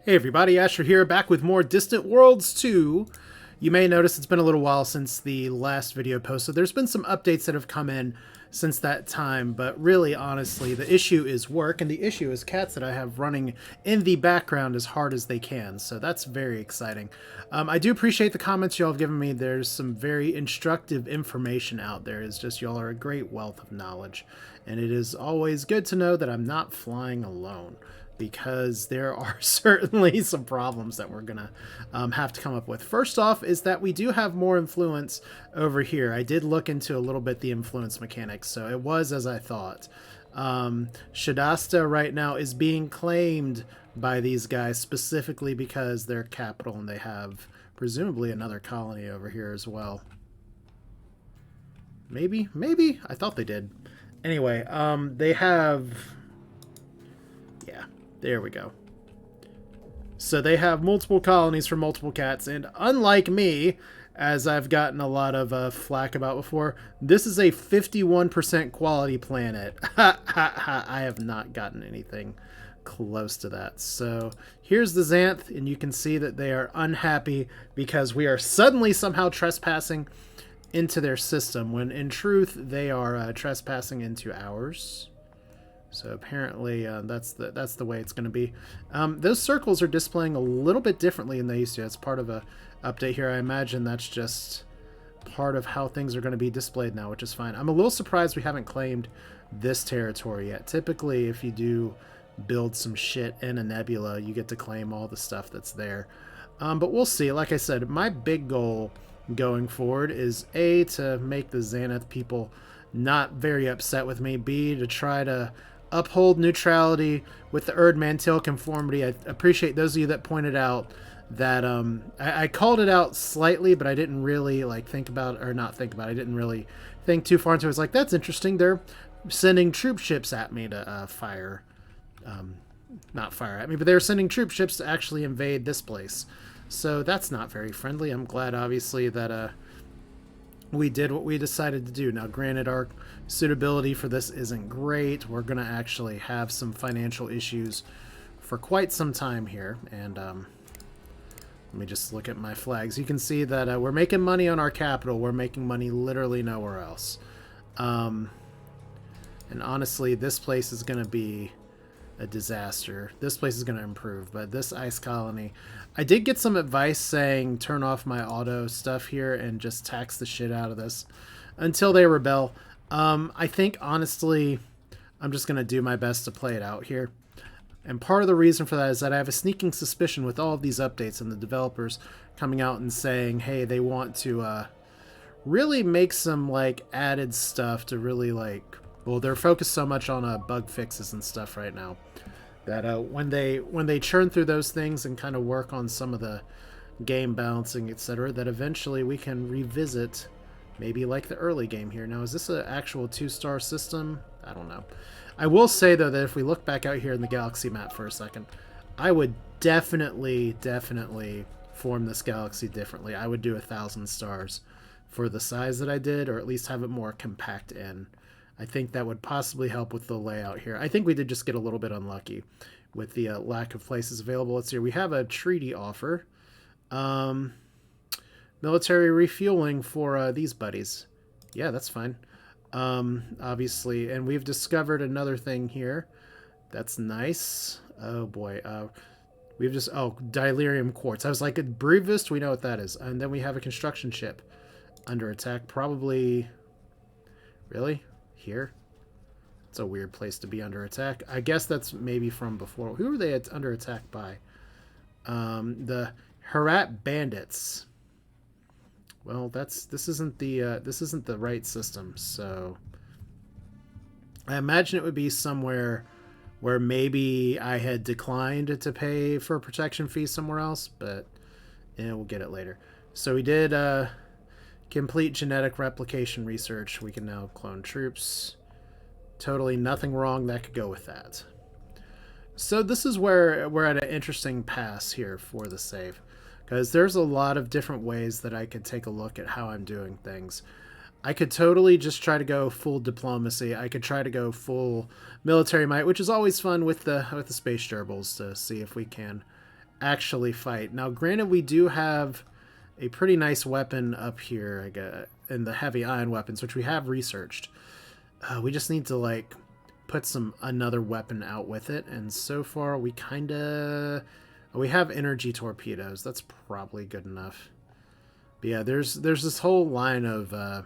Hey everybody, Asher here, back with more Distant Worlds 2. You may notice it's been a little while since the last video posted. There's been some updates that have come in since that time, but really, honestly, the issue is work, and the issue is cats that I have running in the background as hard as they can, so that's very exciting. I do appreciate the comments y'all have given me. There's some very instructive information out there. It's just y'all are a great wealth of knowledge, and it is always good to know that I'm not flying alone, because there are certainly some problems that we're gonna have to come up with. First off is that we do have more influence over here. I did look into a little bit the influence mechanics, so it was as I thought. Shadasta right now is being claimed by these guys specifically because they're capital, and they have presumably another colony over here as well. Maybe? I thought they did. Anyway, they have... yeah. There we go. So they have multiple colonies for multiple cats, and unlike me, as I've gotten a lot of flack about before, this is a 51% quality planet. I have not gotten anything close to that. So here's the Xanth, and you can see that they are unhappy because we are suddenly somehow trespassing into their system, when in truth they are trespassing into ours. So apparently that's the way it's going to be. Those circles are displaying a little bit differently than they used to. It's part of a update here. I imagine that's just part of how things are going to be displayed now, which is fine. I'm a little surprised we haven't claimed this territory yet. Typically, if you do build some shit in a nebula, you get to claim all the stuff that's there. But we'll see. Like I said, my big goal going forward is A, to make the Xanath people not very upset with me, B, to try to uphold neutrality with the Erd-Mantell conformity. I appreciate those of you that pointed out that I called it out slightly, but I didn't really think about, or not think about it. I didn't really think too far into it. I was like, that's interesting. They're sending troop ships at me to fire. Not fire at me, but they're sending troop ships to actually invade this place. So that's not very friendly. I'm glad, obviously, that we did what we decided to do. Now, granted, our suitability for this isn't great. We're going to actually have some financial issues for quite some time here. And let me just look at my flags. You can see that we're making money on our capital. We're making money literally nowhere else. And honestly, this place is going to be a disaster. This place is going to improve, but this ice colony, I did get some advice saying turn off my auto stuff here and just tax the shit out of this until they rebel. I think honestly I'm just going to do my best to play it out here, and part of the reason for that is that I have a sneaking suspicion with all of these updates and the developers coming out and saying, hey, they want to really make some added stuff to really well, they're focused so much on bug fixes and stuff right now that when they churn through those things and kind of work on some of the game balancing, etc., that eventually we can revisit maybe the early game here. Now, is this an actual 2-star system? I don't know. I will say, though, that if we look back out here in the galaxy map for a second, I would definitely form this galaxy differently. I would do 1,000 stars for the size that I did, or at least have it more compact in. I think that would possibly help with the layout here. I think we did just get a little bit unlucky with the lack of places available. Let's see. We have a treaty offer. Military refueling for these buddies. Yeah, that's fine. Obviously. And we've discovered another thing here. That's nice. Oh, boy. We've just... oh, Dilerium quartz. I was like, at Brevist, we know what that is. And then we have a construction ship under attack. Probably... really? Here? It's a weird place to be under attack. I guess that's maybe from before. Who are they under attack by? The Herat bandits. Well, this isn't the right system, so I imagine it would be somewhere where maybe I had declined to pay for a protection fee somewhere else, but we'll get it later. So we did complete genetic replication research. We can now clone troops. Totally nothing wrong that could go with that. So this is where we're at an interesting pass here for the save, because there's a lot of different ways that I could take a look at how I'm doing things. I could totally just try to go full diplomacy. I could try to go full military might, which is always fun with the space gerbils, to see if we can actually fight. Now, granted, we do have a pretty nice weapon up here, I guess, in the heavy ion weapons, which we have researched. We just need to, like, put another weapon out with it, and so far we kind of... We have energy torpedoes. That's probably good enough. But yeah, there's this whole line of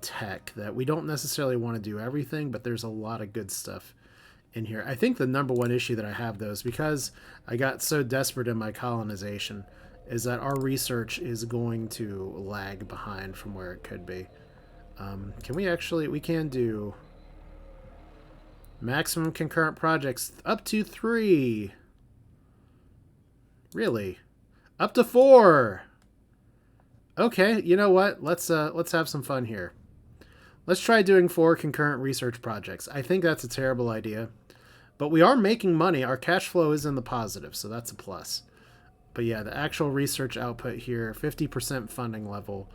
tech that we don't necessarily want to do everything, but there's a lot of good stuff in here. I think the number one issue that I have, though, is because I got so desperate in my colonization, is that our research is going to lag behind from where it could be. Can we actually... We can do maximum concurrent projects up to 3. Really? Up to 4. Okay, you know what? Let's have some fun here. Let's try doing 4 concurrent research projects. I think that's a terrible idea. But we are making money. Our cash flow is in the positive, so that's a plus. But yeah, the actual research output here, 50% funding level.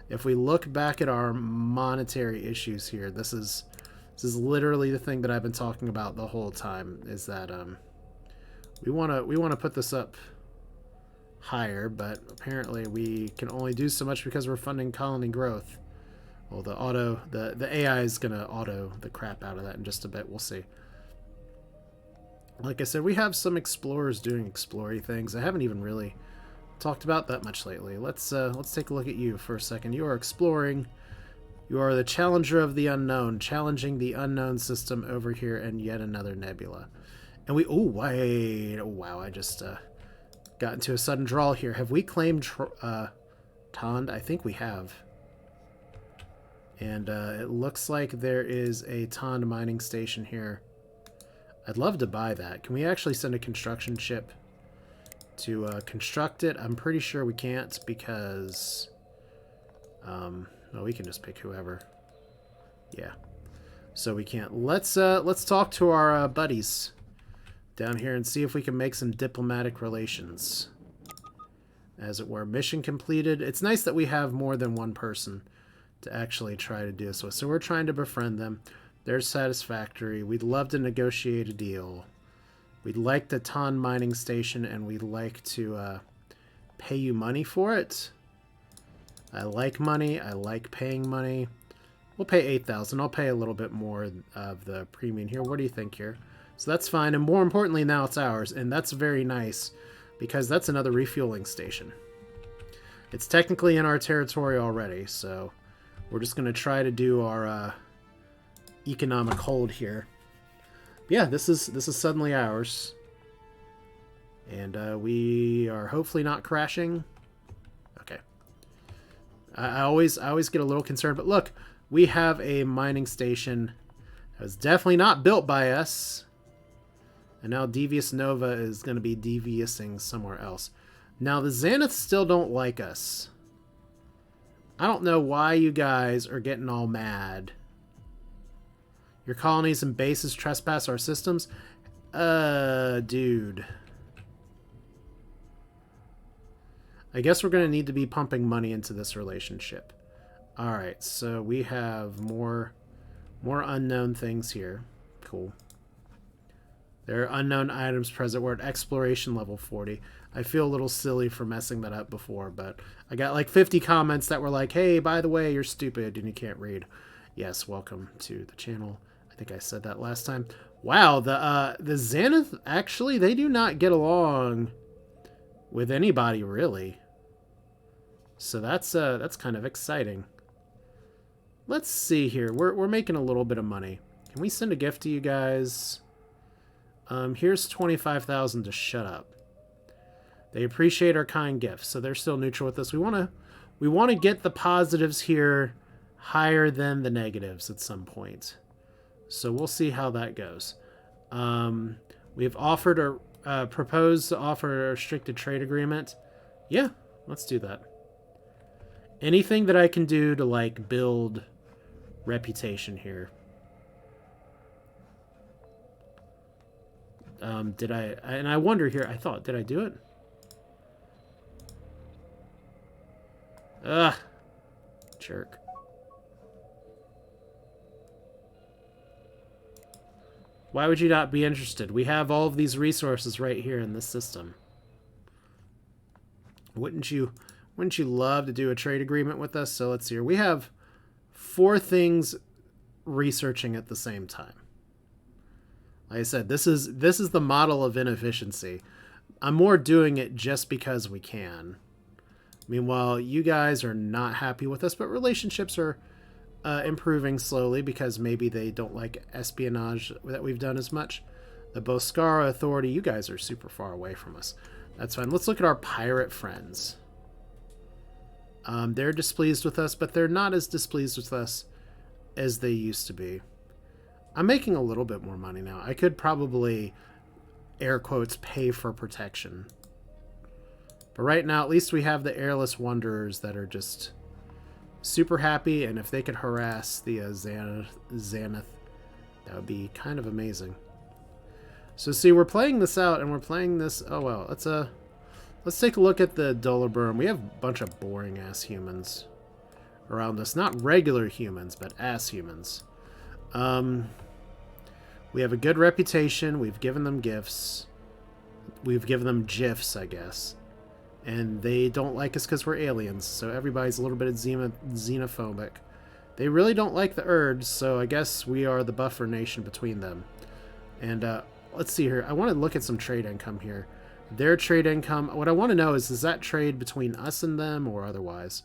If we look back at our monetary issues here, this is literally the thing that I've been talking about the whole time, is that we want to put this up higher, but apparently we can only do so much because we're funding colony growth. Well, the AI is gonna auto the crap out of that in just a bit. We'll see. Like I said, we have some explorers doing explory things. I haven't even really talked about that much lately. Let's take a look at you for a second. You are exploring. You are the challenger of the unknown, challenging the unknown system over here in yet another nebula. And we... Oh, wait. Oh, wow, I just got into a sudden draw here. Have we claimed Tond? I think we have. And it looks like there is a Tond mining station here. I'd love to buy that. Can we actually send a construction ship to construct it? I'm pretty sure we can't because... well, we can just pick whoever. Yeah. So we can't. Let's talk to our buddies down here and see if we can make some diplomatic relations. As it were. Mission completed. It's nice that we have more than one person to actually try to do this with. So we're trying to befriend them. They're satisfactory. We'd love to negotiate a deal. We'd like the Ton mining station, and we'd like to pay you money for it. I like money. I like paying money. We'll pay 8,000. I'll pay a little bit more of the premium here. What do you think here? So that's fine. And more importantly, now it's ours. And that's very nice because that's another refueling station. It's technically in our territory already. So we're just going to try to do our economic hold here. But yeah, this is suddenly ours. And we are hopefully not crashing. Okay. I always get a little concerned. But look, we have a mining station that was definitely not built by us. And now Devious Nova is going to be deviousing somewhere else. Now, the Xanaths still don't like us. I don't know why you guys are getting all mad. Your colonies and bases trespass our systems? Dude. I guess we're going to need to be pumping money into this relationship. Alright, so we have more unknown things here. Cool. There are unknown items present. We're at exploration level 40. I feel a little silly for messing that up before, but I got like 50 comments that were like, hey, by the way, you're stupid and you can't read. Yes, welcome to the channel. I think I said that last time. Wow, the Xanath, actually, they do not get along with anybody, really. So that's kind of exciting. Let's see here. We're making a little bit of money. Can we send a gift to you guys? Here's 25,000 to shut up. They appreciate our kind gifts, so they're still neutral with us. We want to get the positives here higher than the negatives at some point. So we'll see how that goes. We've offered or proposed to offer a restricted trade agreement. Yeah, let's do that. Anything that I can do to like build reputation here. Did I... And I wonder here, I thought, did I do it? Ugh. Jerk. Why would you not be interested? We have all of these resources right here in this system. Wouldn't you love to do a trade agreement with us? So let's see here. We have 4 things researching at the same time. Like I said, this is the model of inefficiency. I'm more doing it just because we can. Meanwhile, you guys are not happy with us, but relationships are improving slowly because maybe they don't like espionage that we've done as much. The Boscara Authority, you guys are super far away from us. That's fine. Let's look at our pirate friends. They're displeased with us, but they're not as displeased with us as they used to be. I'm making a little bit more money now. I could probably, air quotes, pay for protection. But right now, at least we have the airless wanderers that are just super happy, and if they could harass the Xanath, that would be kind of amazing. So see, we're playing this out, and we're playing this... Oh, well, let's take a look at the Dolaburn. We have a bunch of boring-ass humans around us. Not regular humans, but ass humans. We have a good reputation. We've given them gifts. We've given them GIFs, I guess. And they don't like us because we're aliens, so everybody's a little bit xenophobic. They really don't like the Urds, so I guess we are the buffer nation between them. And let's see here. I want to look at some trade income here. Their trade income, what I want to know is that trade between us and them or otherwise?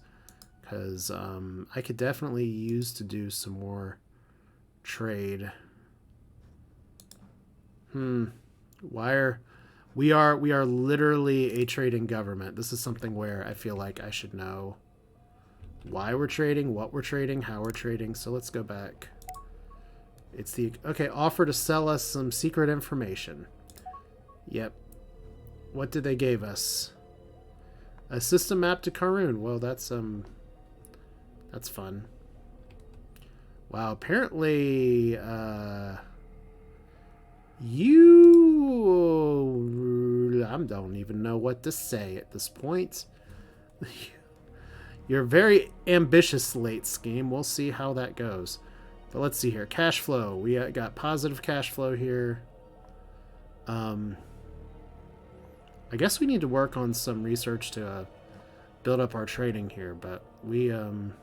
Because I could definitely use to do some more trade. We are literally a trading government. This is something where I feel like I should know why we're trading, what we're trading, how we're trading. So let's go back. It's the... Okay, offer to sell us some secret information. Yep. What did they give us? A system map to Karun. Well, that's fun. Wow, apparently I don't even know what to say at this point. You're very ambitious, late scheme. We'll see how that goes. But let's see here. Cash flow. We got positive cash flow here. I guess we need to work on some research to build up our trading here, but we're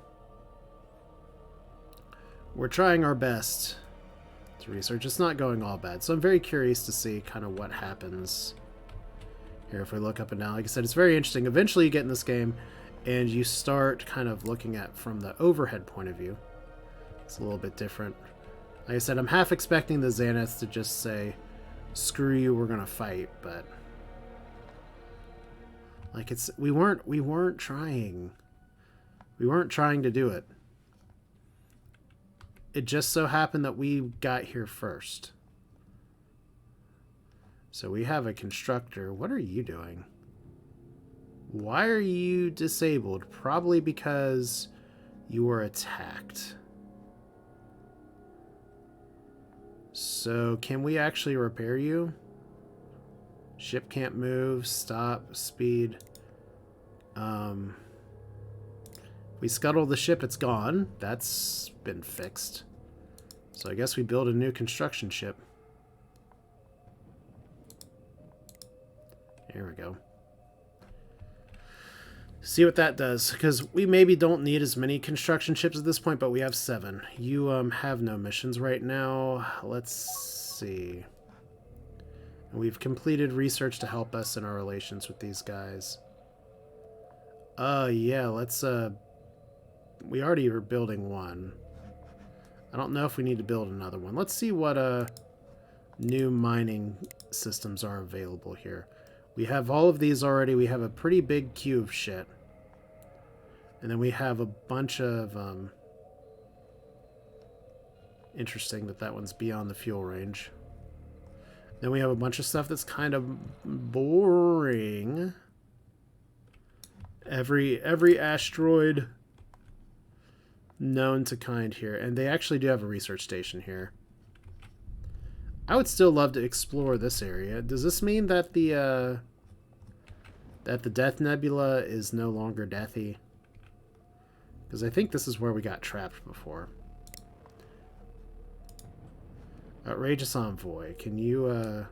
trying our best to research. It's not going all bad, so I'm very curious to see kind of what happens here if we look up and down. Like I said, it's very interesting. Eventually you get in this game and you start kind of looking at from the overhead point of view. It's a little bit different. Like I said, I'm half expecting the Xanaths to just say, screw you, we're gonna fight, but like we weren't trying to do it. It just so happened that we got here first. So we have a constructor. What are you doing? Why are you disabled? Probably because you were attacked. So can we actually repair you? Ship can't move. Stop. Speed. We scuttle the ship. It's gone. That's been fixed. So I guess we build a new construction ship. There we go. See what that does, because we maybe don't need as many construction ships at this point, but we have 7. You have no missions right now. Let's see. We've completed research to help us in our relations with these guys. Yeah, let's we already are building one. I don't know if we need to build another one. Let's see what new mining systems are available here. We have all of these already. We have a pretty big queue of shit. And then we have a bunch of... interesting that one's beyond the fuel range. Then we have a bunch of stuff that's kind of boring. Every asteroid known to kind here. And they actually do have a research station here. I would still love to explore this area. Does this mean that the Death Nebula is no longer deathy? Because I think this is where we got trapped before. Outrageous Envoy. Can you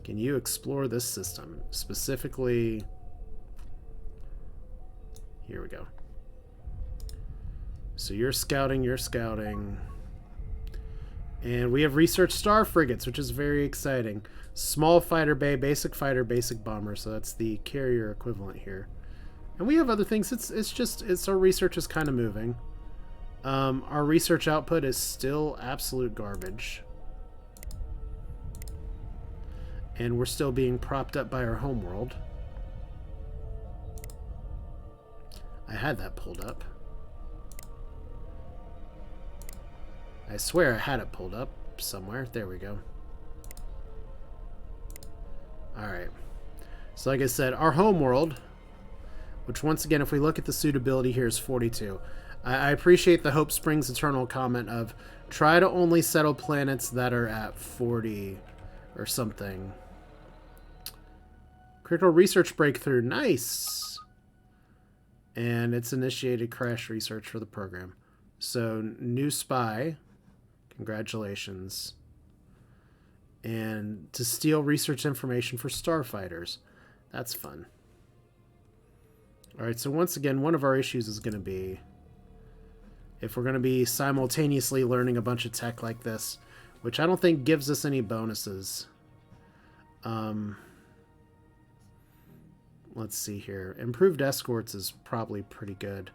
Can you explore this system? Specifically, here we go. So you're scouting, And we have research star frigates, which is very exciting. Small fighter, basic bomber. So that's the carrier equivalent here. And we have other things. It's our research is kind of moving. Our research output is still absolute garbage. And we're still being propped up by our homeworld. I had that pulled up. I swear I had it pulled up somewhere. There we go. Alright. So like I said, our homeworld, which once again, if we look at the suitability here, is 42. I appreciate the Hope Springs Eternal comment of try to only settle planets that are at 40 or something. Critical research breakthrough. Nice. And it's initiated crash research for the program. So, new spy. Congratulations. And to steal research information for starfighters. That's fun. Alright, so once again, one of our issues is going to be if we're going to be simultaneously learning a bunch of tech like this, which I don't think gives us any bonuses. Let's see here. Improved escorts is probably pretty good.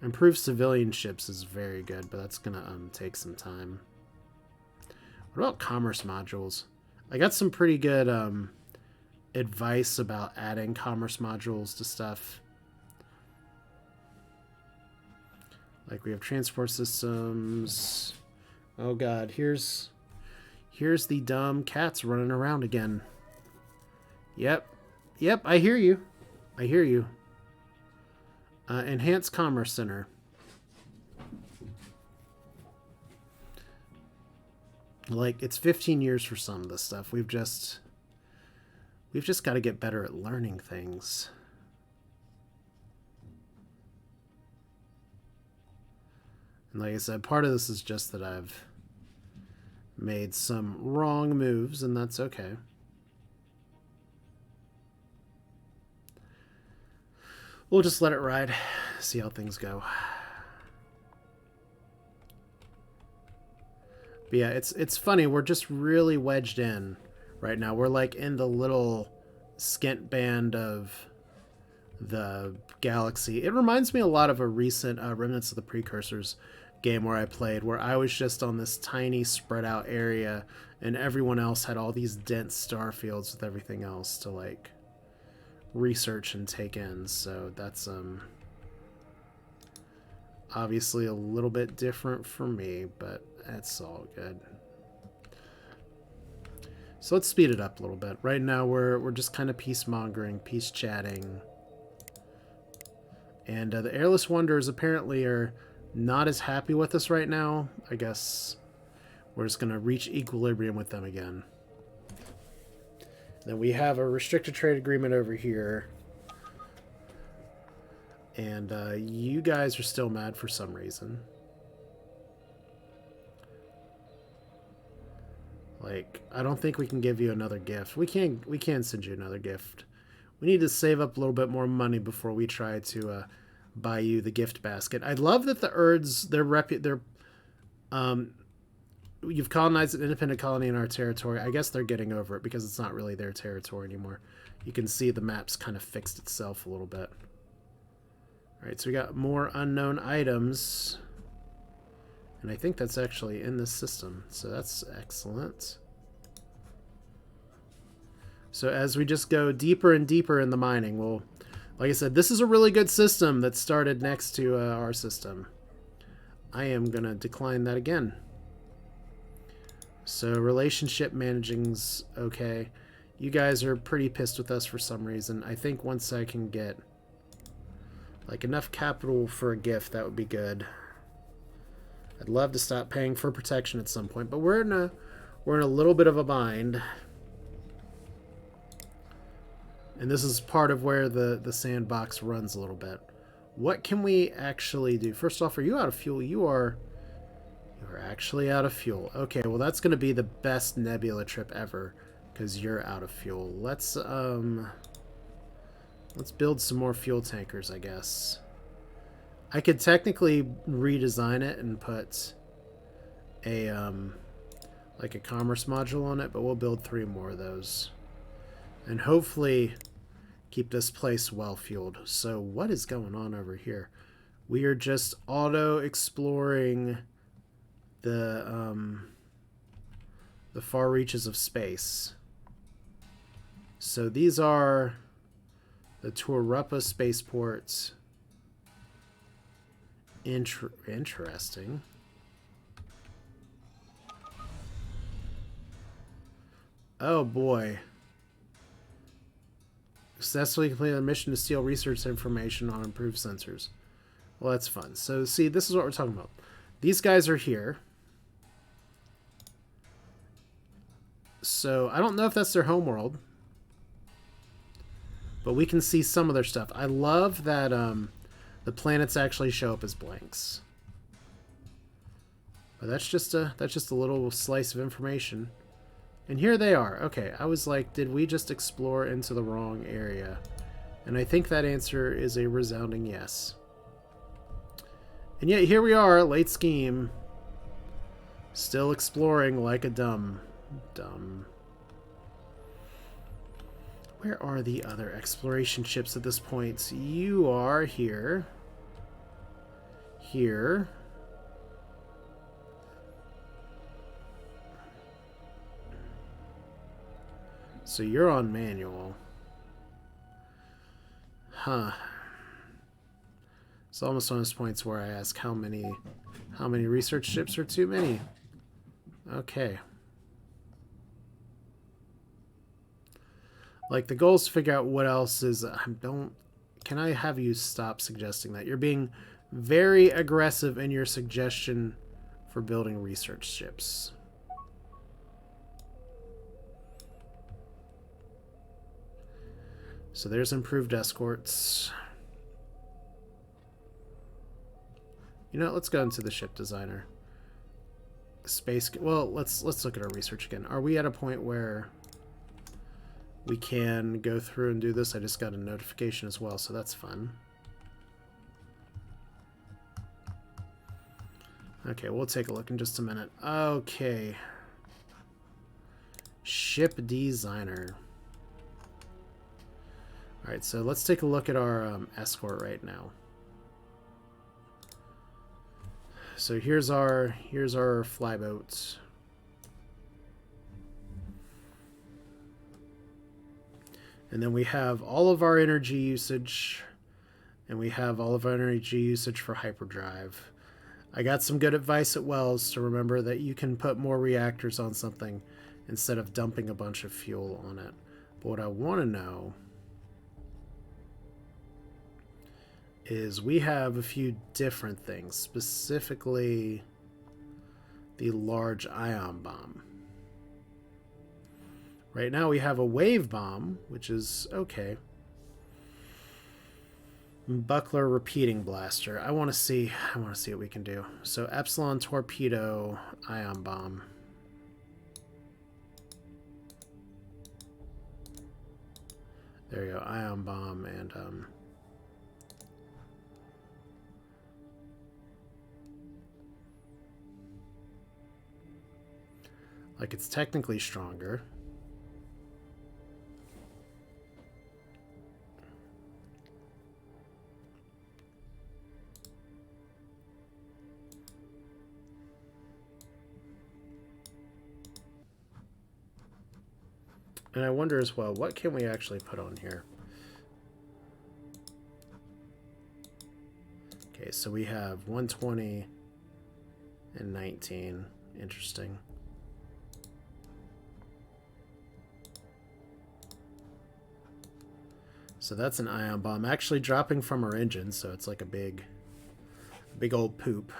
Improved civilian ships is very good, but that's going to take some time. What about commerce modules? I got some pretty good advice about adding commerce modules to stuff. Like we have transport systems. Oh god, here's the dumb cats running around again. Yep, I hear you. Enhanced Commerce Center. Like, it's 15 years for some of this stuff. We've just got to get better at learning things. And like I said, part of this is just that I've made some wrong moves, and that's okay. We'll just let it ride, see how things go. But yeah, it's funny. We're just really wedged in right now. We're like in the little skint band of the galaxy. It reminds me a lot of a recent Remnants of the Precursors game where I played, where I was just on this tiny spread out area and everyone else had all these dense star fields with everything else to like research and take in. So that's obviously a little bit different for me, but it's all good. So let's speed it up a little bit. Right now we're just kind of peace-mongering, peace-chatting. And the Airless Wanderers apparently are not as happy with us right now. I guess we're just going to reach equilibrium with them again. Then we have a restricted trade agreement over here. And you guys are still mad for some reason. Like, I don't think we can give you another gift. We can send you another gift. We need to save up a little bit more money before we try to buy you the gift basket. I love that the Urds, you've colonized an independent colony in our territory. I guess they're getting over it because it's not really their territory anymore. You can see the map's kind of fixed itself a little bit. Alright, so we got more unknown items. And I think that's actually in this system. So that's excellent. So as we just go deeper and deeper in the mining, we'll, like I said, this is a really good system that started next to our system. I am going to decline that again. So relationship managing's okay. You guys are pretty pissed with us for some reason. I think once I can get like enough capital for a gift, that would be good. I'd love to stop paying for protection at some point, but we're in a little bit of a bind. And this is part of where the sandbox runs a little bit. What can we actually do? First off, are you out of fuel? You are actually out of fuel. Okay, well that's going to be the best Nebula trip ever, because you're out of fuel. Let's build some more fuel tankers, I guess. I could technically redesign it and put a like a commerce module on it, but we'll build 3 more of those. And hopefully keep this place well fueled. So what is going on over here? We are just auto exploring the far reaches of space. So these are the Tuarupa spaceports. Interesting. Oh boy. Successfully completed a mission to steal research information on improved sensors. Well, that's fun. So, see, this is what we're talking about. These guys are here. So, I don't know if that's their homeworld. But we can see some of their stuff. I love that the planets actually show up as blanks. But that's just a little slice of information. And here they are. Okay, I was like, did we just explore into the wrong area? And I think that answer is a resounding yes. And yet here we are, late scheme. Still exploring like a dumb. Where are the other exploration ships at this point? You are here. Here. So you're on manual. Huh. It's almost one of those points where I ask how many research ships are too many. Okay. Like, the goal is to figure out what else is... Can I have you stop suggesting that? You're being very aggressive in your suggestion for building research ships. So there's improved escorts. You know, let's go into the ship designer. Space... Well, let's look at our research again. Are we at a point where we can go through and do this? I just got a notification as well, so that's fun. Okay, we'll take a look in just a minute. Okay. Ship designer. Alright, so let's take a look at our escort right now. So here's our flyboat. And then we have all of our energy usage, and we have all of our energy usage for hyperdrive. I got some good advice at Wells to remember that you can put more reactors on something instead of dumping a bunch of fuel on it. But what I want to know is we have a few different things, specifically the large ion bomb. Right now we have a wave bomb, which is okay. Buckler repeating blaster. I want to see what we can do. So Epsilon torpedo ion bomb. There you go, ion bomb, and like, it's technically stronger. And I wonder as well, what can we actually put on here? Okay, so we have 120 and 19. Interesting. So that's an ion bomb actually dropping from our engine, so it's like a big old poop.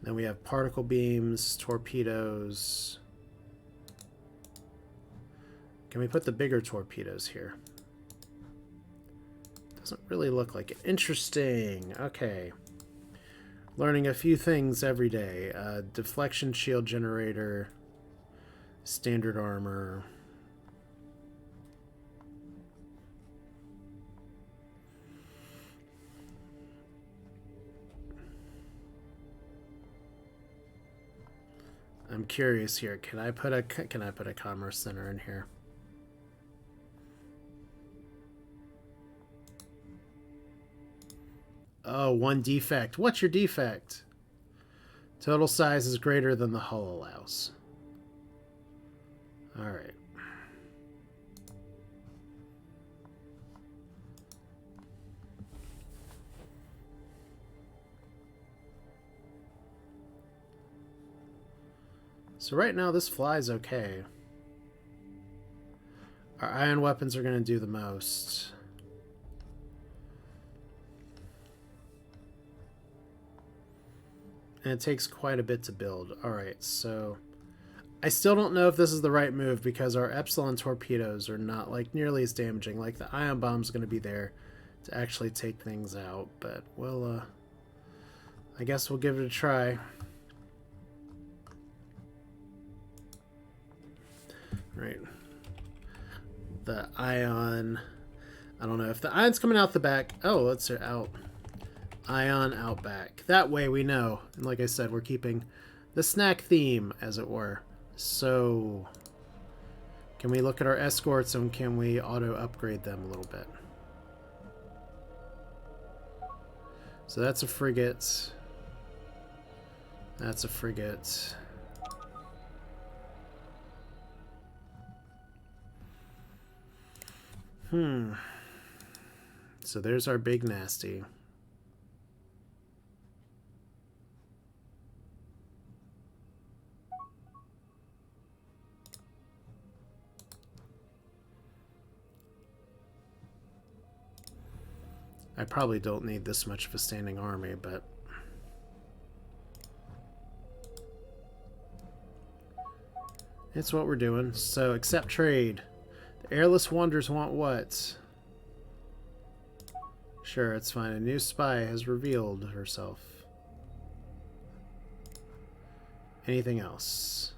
Then we have particle beams, torpedoes. Can we put the bigger torpedoes here? Doesn't really look like it. Interesting. Okay. Learning a few things every day. Deflection shield generator. Standard armor. I'm curious here. Can I put a commerce center in here? Oh, one defect. What's your defect? Total size is greater than the hull allows. All right. So right now this flies okay. Our ion weapons are going to do the most. And it takes quite a bit to build. Alright, so I still don't know if this is the right move because our Epsilon torpedoes are not like nearly as damaging. Like the ion bomb's going to be there to actually take things out, but we'll I guess we'll give it a try. Right. The ion, I don't know if the ion's coming out the back. Oh, let's out. Ion out back. That way we know. And like I said, we're keeping the snack theme, as it were. So, can we look at our escorts and can we auto-upgrade them a little bit? So that's a frigate. That's a frigate. So there's our big nasty. I probably don't need this much of a standing army, but it's what we're doing. So accept trade. The airless wonders want what? Sure, it's fine. A new spy has revealed herself. Anything else?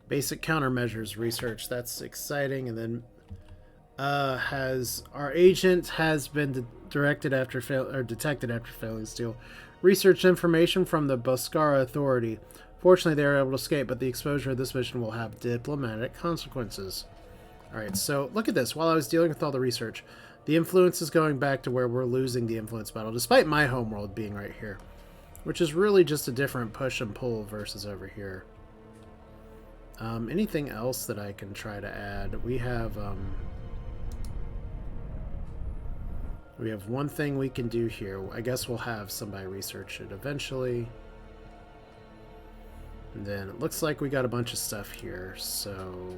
Basic countermeasures research. That's exciting. And then our agent has been detected after failing to steal research information from the Boscara Authority. Fortunately, they were able to escape, but the exposure of this mission will have diplomatic consequences. Alright, so look at this. While I was dealing with all the research, the influence is going back to where we're losing the influence battle, despite my homeworld being right here. Which is really just a different push and pull versus over here. Anything else that I can try to add? We have one thing we can do here. I guess we'll have somebody research it eventually. And then it looks like we got a bunch of stuff here, so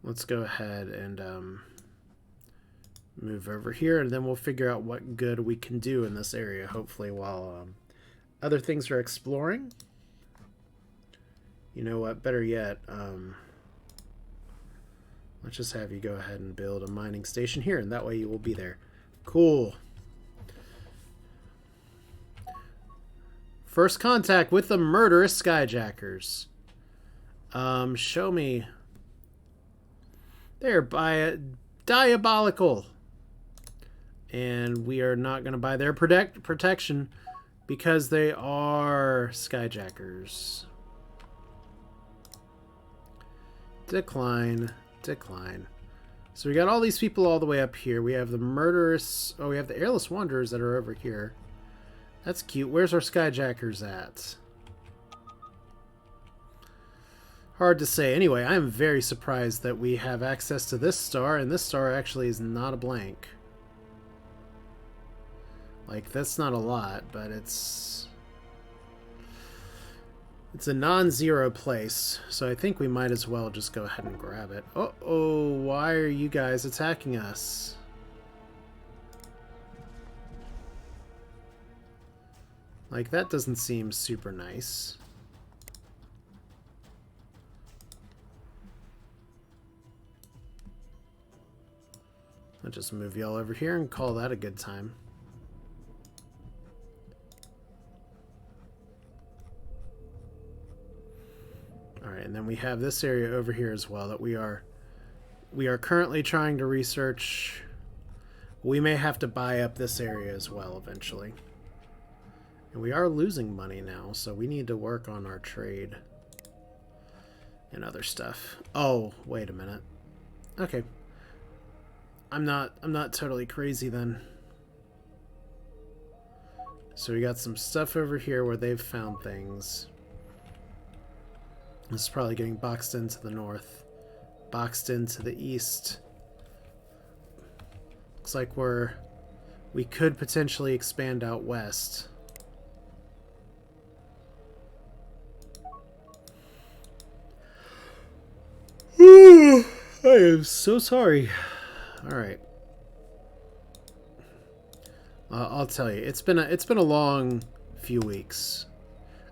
let's go ahead and move over here, and then we'll figure out what good we can do in this area, hopefully, while other things are exploring. You know what? Better yet, let's just have you go ahead and build a mining station here, and that way you will be there. Cool. First contact with the murderous skyjackers. Show me. They're diabolical. And we are not going to buy their protection because they are skyjackers. Decline. Decline. So we got all these people all the way up here. We have the murderous... Oh, we have the airless wanderers that are over here. That's cute. Where's our skyjackers at? Hard to say. Anyway, I'm very surprised that we have access to this star, and this star actually is not a blank. Like, that's not a lot, but it's a non-zero place, so I think we might as well just go ahead and grab it. Uh-oh, why are you guys attacking us? Like, that doesn't seem super nice. I'll just move y'all over here and call that a good time. And then we have this area over here as well that we are currently trying to research. We may have to buy up this area as well eventually. And we are losing money now, so we need to work on our trade and other stuff. Oh, wait a minute. Okay. I'm not totally crazy then. So we got some stuff over here where they've found things. This is probably getting boxed into the north. Boxed into the east. Looks like we could potentially expand out west. I am so sorry. Alright. I'll tell you, it's been a long few weeks.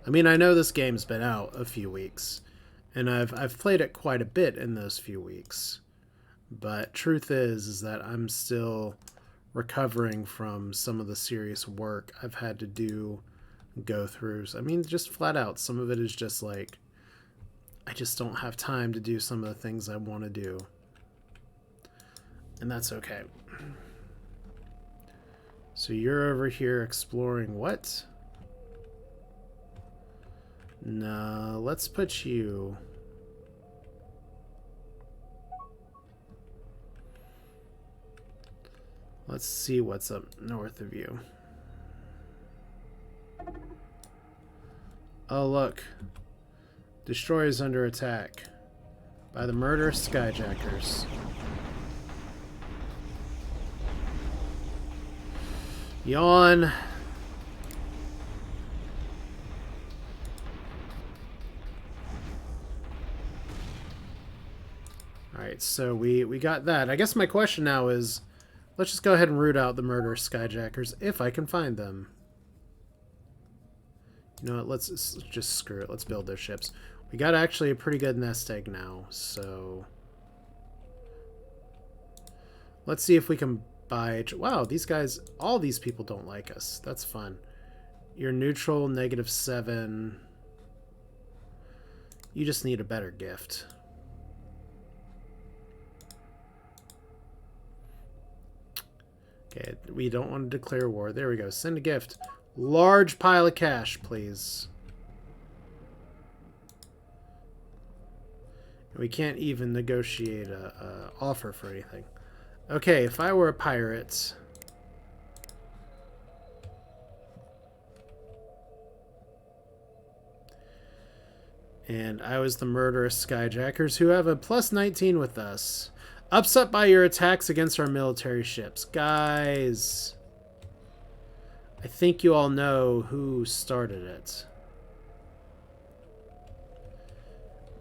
I mean, I know this game's been out a few weeks, and I've played it quite a bit in those few weeks. But truth is that I'm still recovering from some of the serious work I've had to go through. I mean, just flat out, some of it is just like I just don't have time to do some of the things I want to do. And that's okay. So you're over here exploring what? No, let's put you... Let's see what's up north of you. Oh, look. Destroyer's under attack by the murderous skyjackers. Yawn. Alright, so we got that. I guess my question now is, let's just go ahead and root out the murderous skyjackers if I can find them. You know what, let's just screw it. Let's build their ships. We got actually a pretty good nest egg now, so... Let's see if we can buy... Wow, these guys... All these people don't like us. That's fun. You're neutral, -7. You just need a better gift. Okay, we don't want to declare war. There we go. Send a gift. Large pile of cash, please. We can't even negotiate a offer for anything. Okay, if I were a pirate... and I was the murderous skyjackers who have a +19 with us. Upset by your attacks against our military ships. Guys, I think you all know who started it.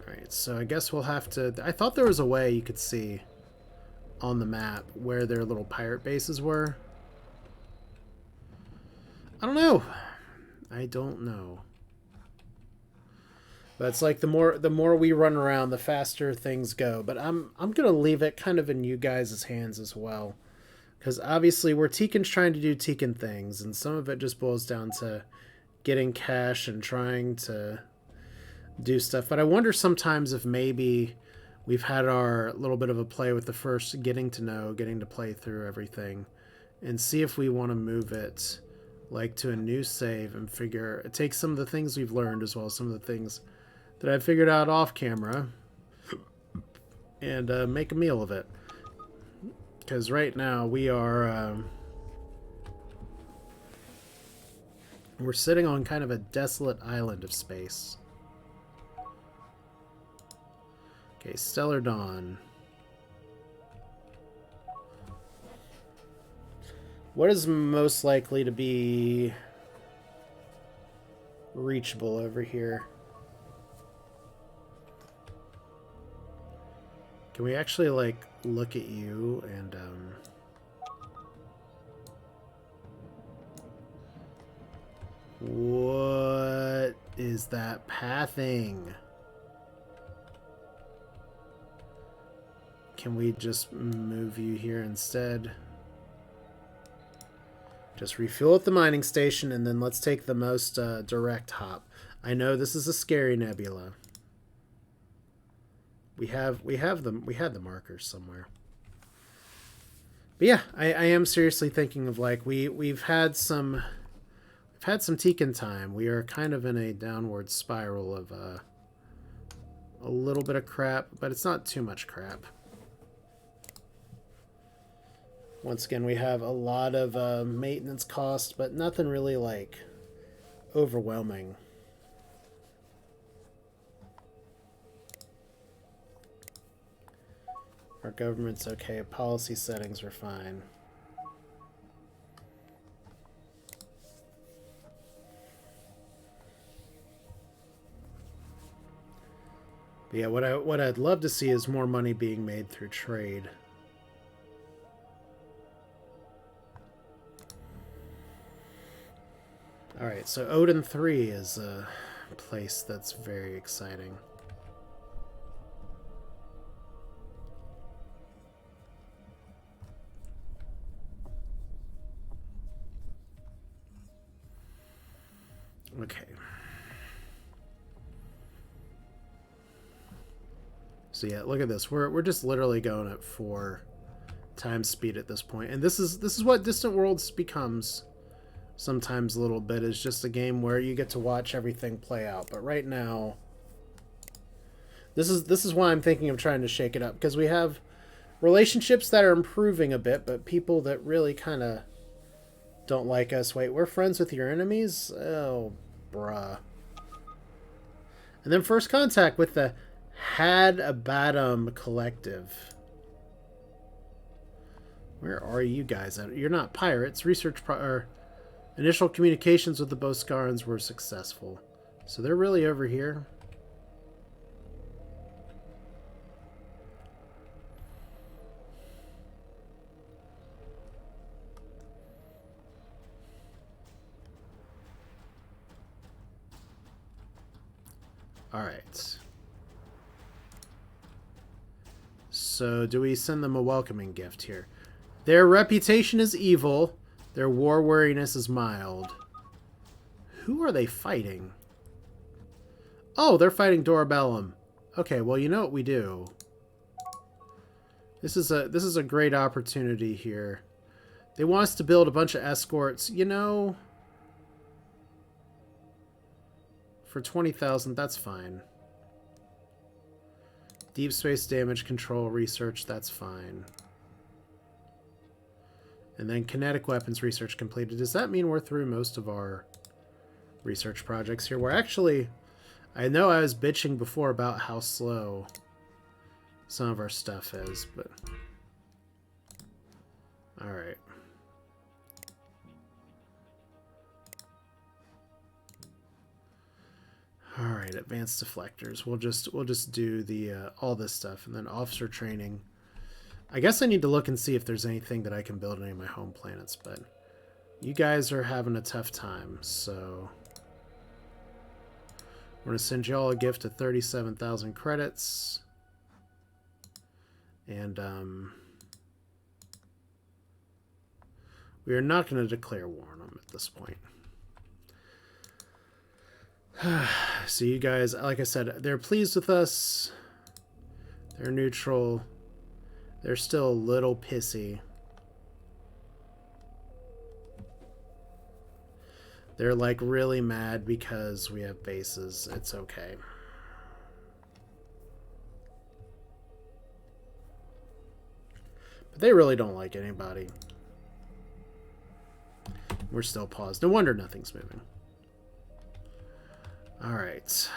Alright, so I guess we'll have to... I thought there was a way you could see on the map where their little pirate bases were. I don't know. I don't know. But it's like the more we run around, the faster things go. But I'm gonna leave it kind of in you guys' hands as well, because obviously Teekan's trying to do Teekan things, and some of it just boils down to getting cash and trying to do stuff. But I wonder sometimes if maybe we've had our little bit of a play with the first getting to know, getting to play through everything, and see if we want to move it like to a new save and take some of the things we've learned as well as some of the things that I figured out off camera and make a meal of it. Because right now we are we're sitting on kind of a desolate island of space. Okay, Stellar Dawn. What is most likely to be reachable over here? Can we actually, like, look at you and, what is that pathing? Can we just move you here instead? Just refuel at the mining station, and then let's take the most direct hop. I know this is a scary nebula. We had the markers somewhere. But yeah, I am seriously thinking of like we've had some Teekan time. We are kind of in a downward spiral of a little bit of crap, but it's not too much crap. Once again, we have a lot of maintenance costs, but nothing really like overwhelming. Our government's okay. Policy settings are fine. But yeah, what I'd love to see is more money being made through trade. Alright, so Odin 3 is a place that's very exciting. Okay. So yeah, look at this. We're just literally going at 4 times speed at this point. And this is what Distant Worlds becomes sometimes a little bit, is just a game where you get to watch everything play out. But right now, this is why I'm thinking of trying to shake it up, because we have relationships that are improving a bit, but people that really kind of don't like us. Wait, we're friends with your enemies? Oh, bruh. And then first contact with the Had-Abatum Collective. Where are you guys at? You're not pirates. Initial communications with the Boskarans were successful. So they're really over here. Alright. So do we send them a welcoming gift here? Their reputation is evil. Their war weariness is mild. Who are they fighting? Oh, they're fighting Dorabellum. Okay, well, you know what we do. This is a great opportunity here. They want us to build a bunch of escorts. You know, for 20,000, that's fine. Deep space damage control research, that's fine. And then kinetic weapons research completed. Does that mean we're through most of our research projects here? We're actually... I know I was bitching before about how slow some of our stuff is, but... Alright. Alright, advanced deflectors. We'll just do the all this stuff, and then officer training. I guess I need to look and see if there's anything that I can build on any of my home planets, but you guys are having a tough time, so we're going to send you all a gift of 37,000 credits. And we are not going to declare war on them at this point. So you guys, like I said, they're pleased with us. They're neutral. They're still a little pissy. They're like really mad because we have bases. It's okay. But they really don't like anybody. We're still paused. No wonder nothing's moving. Alright.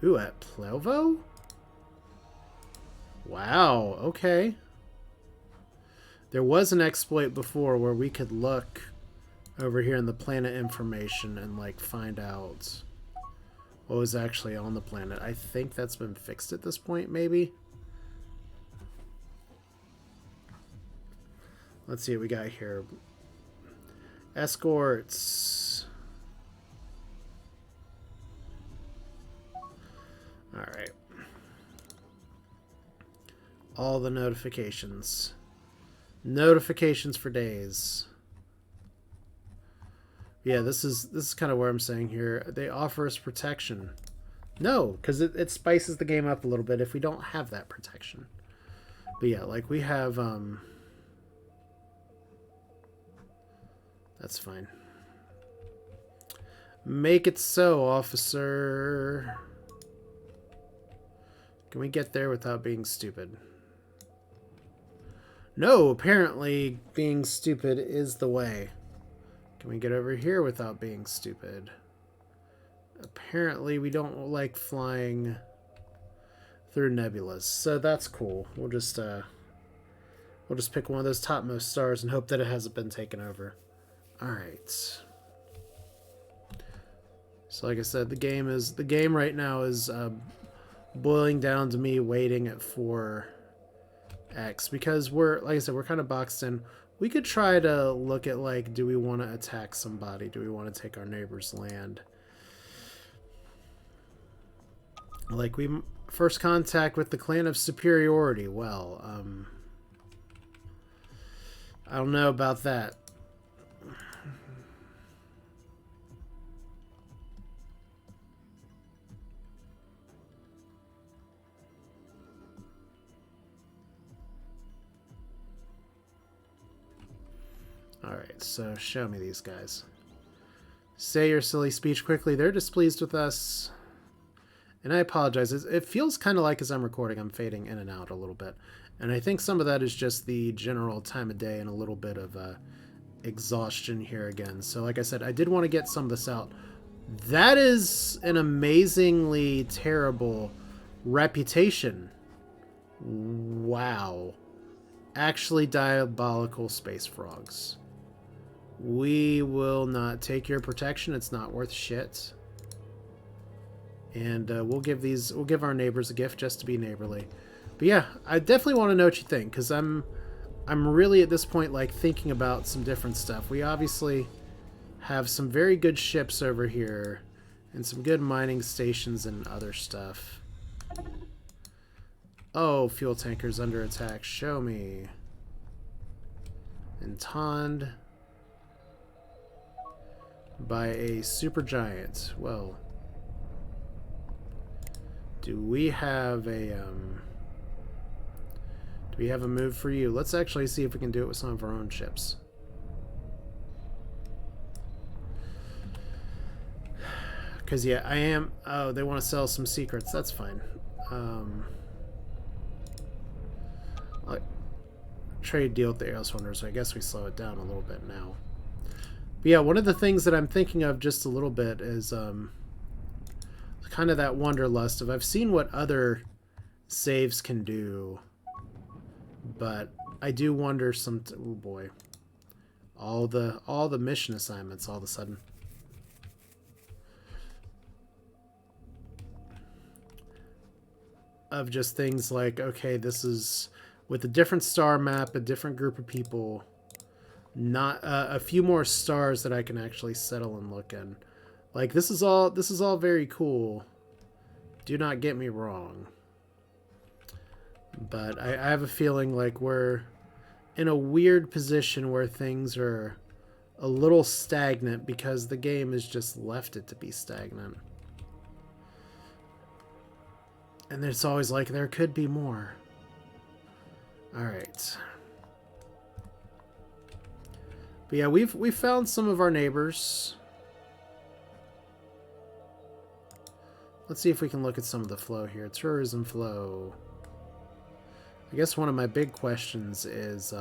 Ooh, at Plelvo? Wow, okay. There was an exploit before where we could look over here in the planet information and like find out what was actually on the planet. I think that's been fixed at this point, maybe. Let's see what we got here. Escorts. Alright. All the notifications. Notifications for days. Yeah, this is kind of where I'm saying here. They offer us protection. No, because it spices the game up a little bit if we don't have that protection. But yeah, like we have... That's fine. Make it so, officer. Can we get there without being stupid? No, apparently being stupid is the way. Can we get over here without being stupid? Apparently we don't like flying through nebulas, so that's cool. We'll just pick one of those topmost stars and hope that it hasn't been taken over. Alright. So like I said, the game right now is boiling down to me waiting for X, because like I said, we're kind of boxed in. We could try to look at, like, do we want to attack somebody? Do we want to take our neighbor's land? Like, first contact with the clan of superiority. Well, I don't know about that. Alright, so show me these guys. Say your silly speech quickly. They're displeased with us. And I apologize. It feels kind of like as I'm recording, I'm fading in and out a little bit. And I think some of that is just the general time of day and a little bit of exhaustion here again. So like I said, I did want to get some of this out. That is an amazingly terrible reputation. Wow. Actually diabolical space frogs. We will not take your protection. It's not worth shit. And we'll give our neighbors a gift just to be neighborly. But yeah, I definitely want to know what you think, because I'm really at this point like thinking about some different stuff. We obviously have some very good ships over here and some good mining stations and other stuff. Oh, fuel tankers under attack. Show me. Entend by a supergiant. Well, do we have a move for you? Let's actually see if we can do it with some of our own ships. Because yeah, I am. Oh, they want to sell some secrets. That's fine. Like, trade deal with the Air Wonder, so I guess we slow it down a little bit now. But yeah, one of the things that I'm thinking of just a little bit is kind of that wanderlust of I've seen what other saves can do, but I do wonder oh boy, all the mission assignments all of a sudden. Of just things like, okay, this is with a different star map, a different group of people, not a few more stars that I can actually settle and look in. Like, this is all very cool. Do not get me wrong. But I have a feeling like we're in a weird position where things are a little stagnant because the game has just left it to be stagnant. And it's always like there could be more. Alright. But yeah, we've found some of our neighbors. Let's see if we can look at some of the flow here. Tourism flow. I guess one of my big questions is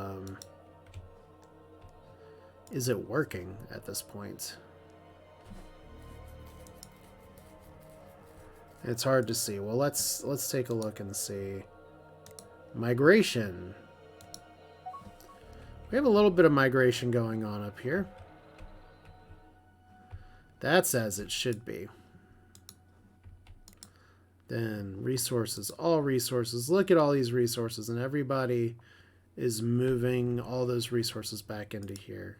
it working at this point? It's hard to see. Well, let's take a look and see. Migration. We have a little bit of migration going on up here. That's as it should be. Then resources, all resources. Look at all these resources, and everybody is moving all those resources back into here.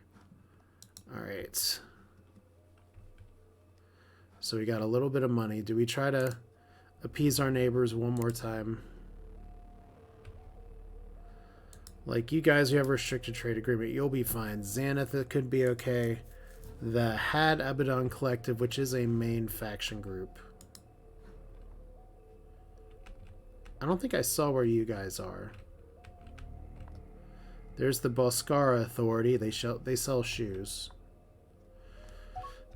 All right. So we got a little bit of money. Do we try to appease our neighbors one more time? Like, you guys who have a restricted trade agreement, you'll be fine. Xanath, it could be okay. The Had Abaddon Collective, which is a main faction group. I don't think I saw where you guys are. There's the Boscara Authority. They sell shoes.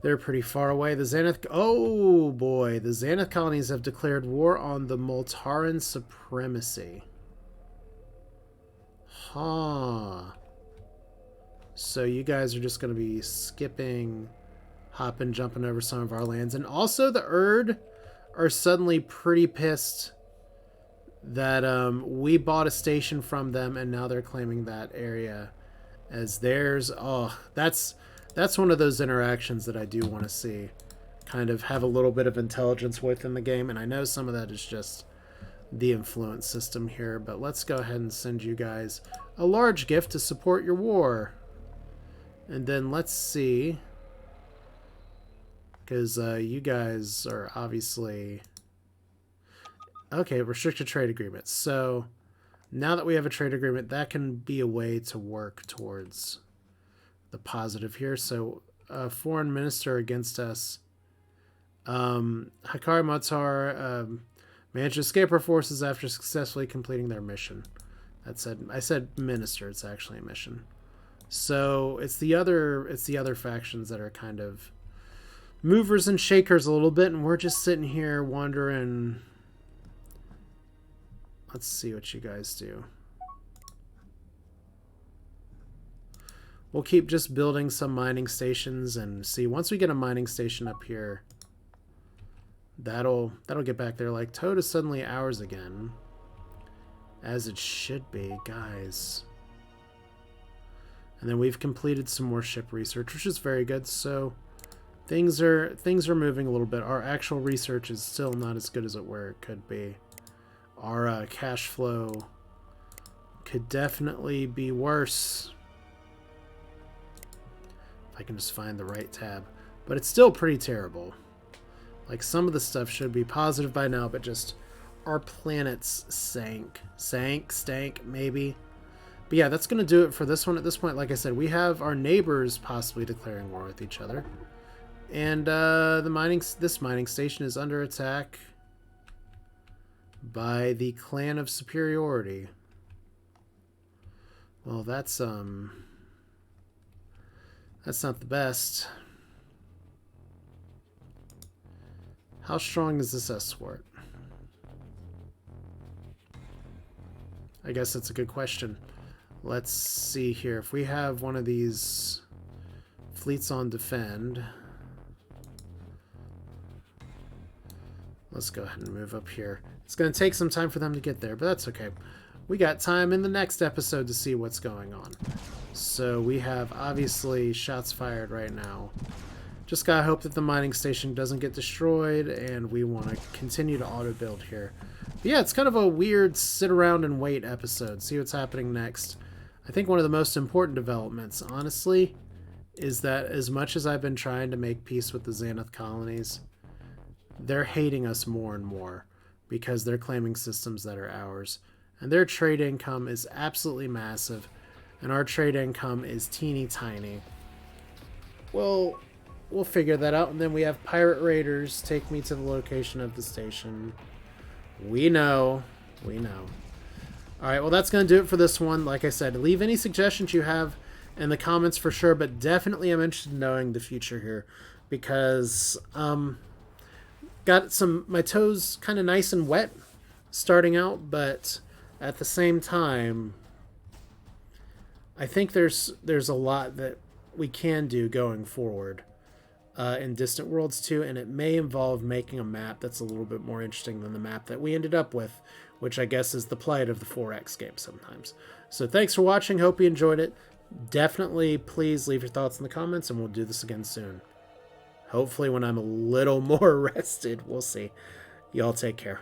They're pretty far away. The Xanath... Oh, boy. The Xanath colonies have declared war on the Moltaran supremacy. Huh. So you guys are just going to be skipping, hopping, jumping over some of our lands. And also the Erd are suddenly pretty pissed that we bought a station from them and now they're claiming that area as theirs. Oh, that's one of those interactions that I do want to see. Kind of have a little bit of intelligence within the game, and I know some of that is just the influence system here, but let's go ahead and send you guys a large gift to support your war. And then let's see, because you guys are obviously... Okay, restricted trade agreement. So now that we have a trade agreement, that can be a way to work towards the positive here. So foreign minister against us. Hakari Matar managed to escape our forces after successfully completing their mission. I said minister, it's actually a mission. So it's the other factions that are kind of movers and shakers a little bit, and we're just sitting here wondering. Let's see what you guys do. We'll keep just building some mining stations and see. Once we get a mining station up here, that'll get back there. Like, Toad is suddenly ours again. As it should be, guys. And then we've completed some more ship research, which is very good. So things are moving a little bit. Our actual research is still not as good as it could be. Our cash flow could definitely be worse. If I can just find the right tab. But it's still pretty terrible. Like, some of the stuff should be positive by now, but just our planets stank, maybe. But yeah, that's going to do it for this one. At this point, like I said, we have our neighbors possibly declaring war with each other. And this mining station is under attack by the Clan of Superiority. Well, that's not the best. How strong is this escort? I guess that's a good question. Let's see here. If we have one of these fleets on defend, let's go ahead and move up here. It's going to take some time for them to get there, but that's okay. We got time in the next episode to see what's going on. So we have, obviously, shots fired right now. Just gotta hope that the mining station doesn't get destroyed, and we want to continue to auto-build here. But yeah, it's kind of a weird sit-around-and-wait episode. See what's happening next. I think one of the most important developments, honestly, is that as much as I've been trying to make peace with the Xanath colonies, they're hating us more and more because they're claiming systems that are ours. And their trade income is absolutely massive, and our trade income is teeny tiny. Well, we'll figure that out, and then we have pirate raiders take me to the location of the station. We know. Alright, well, that's going to do it for this one. Like I said, leave any suggestions you have in the comments for sure, but definitely I'm interested in knowing the future here, because got my toes kind of nice and wet starting out, but at the same time, I think there's a lot that we can do going forward in Distant Worlds 2, and it may involve making a map that's a little bit more interesting than the map that we ended up with, which I guess is the plight of the 4X game sometimes. So thanks for watching. Hope you enjoyed it. Definitely please leave your thoughts in the comments, and we'll do this again soon. Hopefully when I'm a little more rested. We'll see. Y'all take care.